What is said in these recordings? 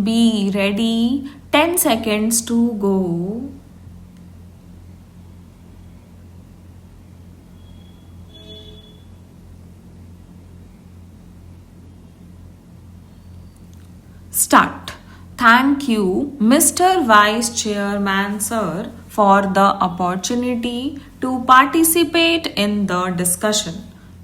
Be ready. 10 seconds to go. Start. Thank you, Mr. Vice Chairman, sir, for the opportunity to participate in the discussion.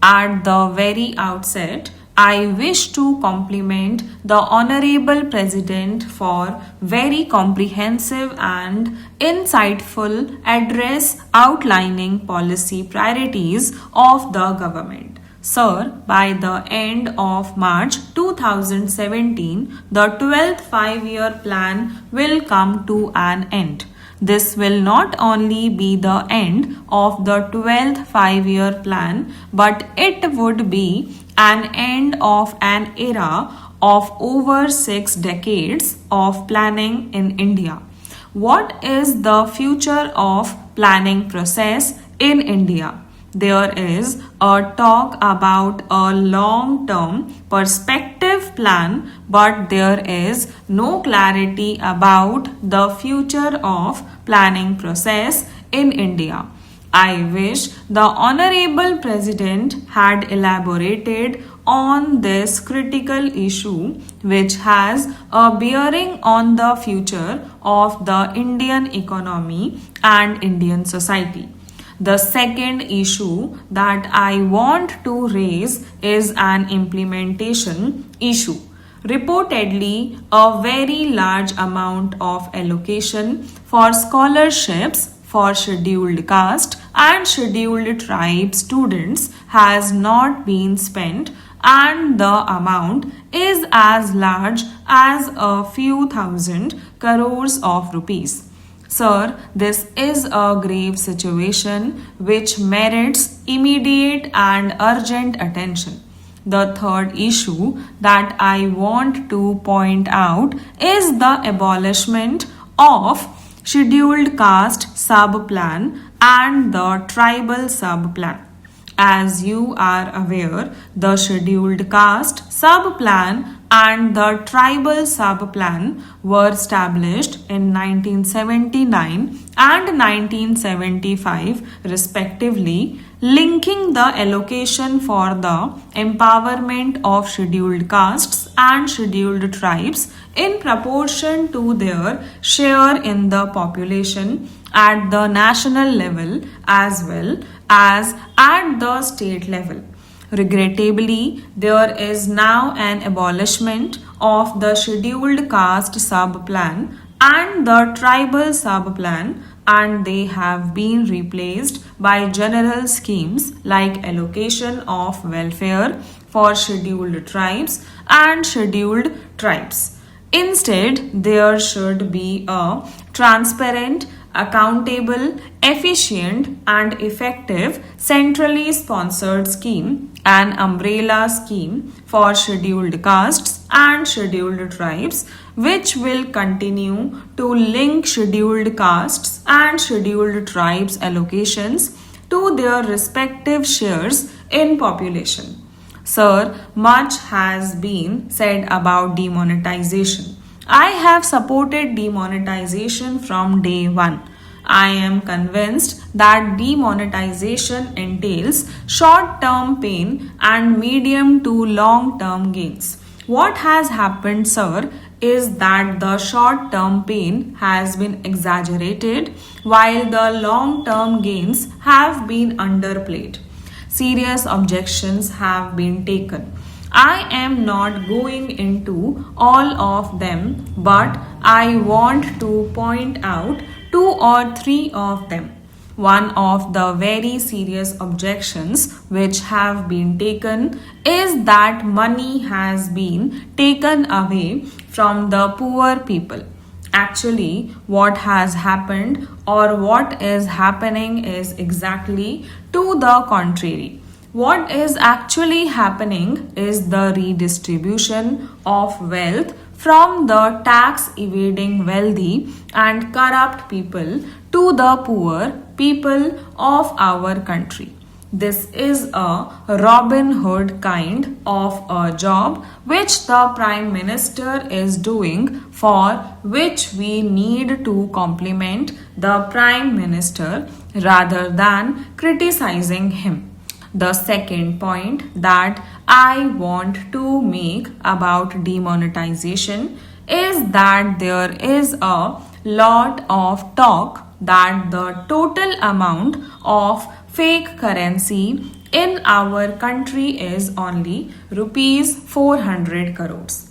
At the very outset, I wish to compliment the Honorable President for very comprehensive and insightful address outlining policy priorities of the government. Sir, by the end of March 2017, the 12th five-year plan will come to an end. This will not only be the end of the 12th five-year plan, but it would be an end of an era of over 6 decades of planning in India. What is the future of planning process in India? There is a talk about a long-term perspective plan, but there is no clarity about the future of planning process in India. I wish the Honorable President had elaborated on this critical issue, which has a bearing on the future of the Indian economy and Indian society. The second issue that I want to raise is an implementation issue. Reportedly, a very large amount of allocation for scholarships for scheduled caste and scheduled tribe students has not been spent, and the amount is as large as a few thousand crores of rupees. Sir, this is a grave situation which merits immediate and urgent attention. The third issue that I want to point out is the abolishment of scheduled caste sub-plan and the tribal sub-plan. As you are aware, the scheduled caste sub-plan and the tribal sub-plan were established in 1979 and 1975 respectively, linking the allocation for the empowerment of scheduled castes and scheduled tribes in proportion to their share in the population at the national level as well as at the state level. Regrettably, there is now an abolishment of the scheduled caste sub-plan and the tribal sub-plan, and they have been replaced by general schemes like allocation of welfare for scheduled tribes and scheduled tribes. Instead, there should be a transparent, accountable, efficient and effective centrally sponsored scheme, an umbrella scheme for scheduled castes and scheduled tribes, which will continue to link scheduled castes and scheduled tribes allocations to their respective shares in population. Sir, much has been said about demonetization. I have supported demonetization from day one. I am convinced that demonetization entails short-term pain and medium to long-term gains. What has happened, sir, is that the short-term pain has been exaggerated while the long-term gains have been underplayed. Serious objections have been taken. I am not going into all of them, but I want to point out 2 or 3 of them. One of the very serious objections which have been taken is that money has been taken away from the poor people. Actually, what has happened or what is happening is exactly to the contrary. What is actually happening is the redistribution of wealth from the tax evading wealthy and corrupt people to the poor people of our country. This is a Robin Hood kind of a job which the Prime Minister is doing, for which we need to compliment the Prime Minister rather than criticizing him. The second point that I want to make about demonetization is that there is a lot of talk that the total amount of fake currency in our country is only rupees 400 crores.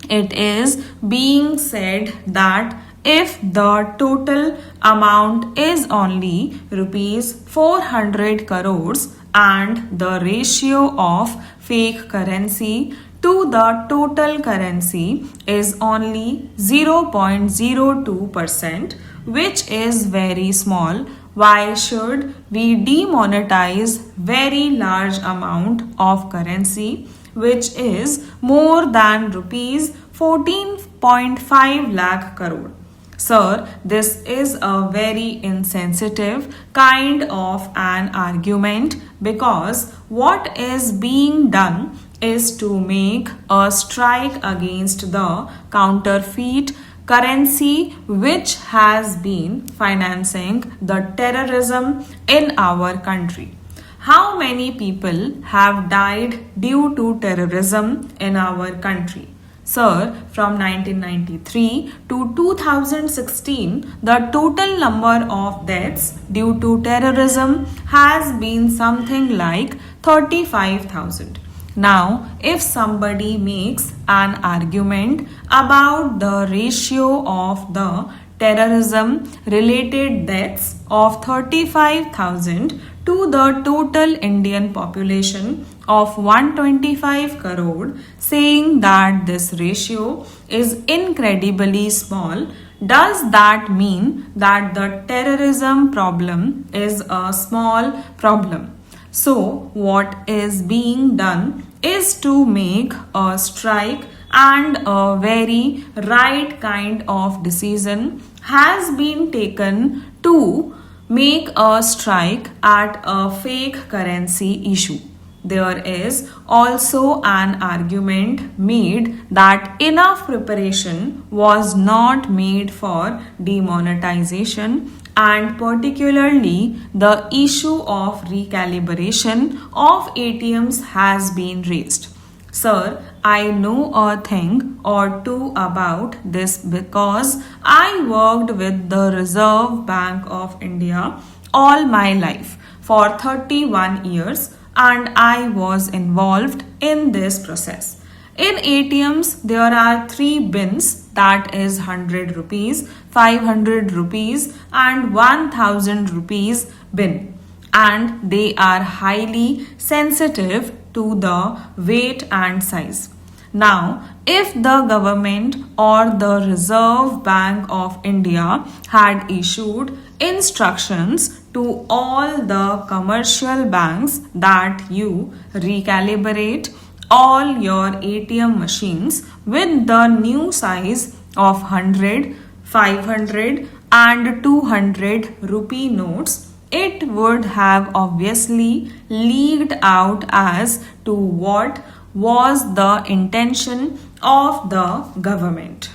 It is being said that if the total amount is only rupees 400 crores and the ratio of fake currency to the total currency is only 0.02%, which is very small, why should we demonetize very large amount of currency which is more than rupees 14.5 lakh crore? Sir, this is a very insensitive kind of an argument, because what is being done is to make a strike against the counterfeit currency which has been financing the terrorism in our country. How many people have died due to terrorism in our country? Sir, from 1993 to 2016, the total number of deaths due to terrorism has been something like 35,000. Now, if somebody makes an argument about the ratio of the terrorism related deaths of 35,000 to the total Indian population of 125 crore, saying that this ratio is incredibly small, does that mean that the terrorism problem is a small problem? So, what is being done is to make a strike, and a very right kind of decision has been taken to make a strike at a fake currency issue. There is also an argument made that enough preparation was not made for demonetization, and particularly the issue of recalibration of ATMs has been raised. Sir, I know a thing or two about this because I worked with the Reserve Bank of India all my life for 31 years, and I was involved in this process. In ATMs, there are three bins, that is 100 rupees, 500 rupees and 1000 rupees bin, and they are highly sensitive to the weight and size. Now, if the government or the Reserve Bank of India had issued instructions to all the commercial banks that you recalibrate all your ATM machines with the new size of 100, 500 and 200 rupee notes, it would have obviously leaked out as to what was the intention of the government.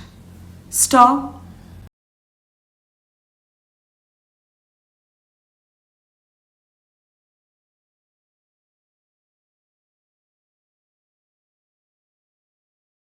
Stop.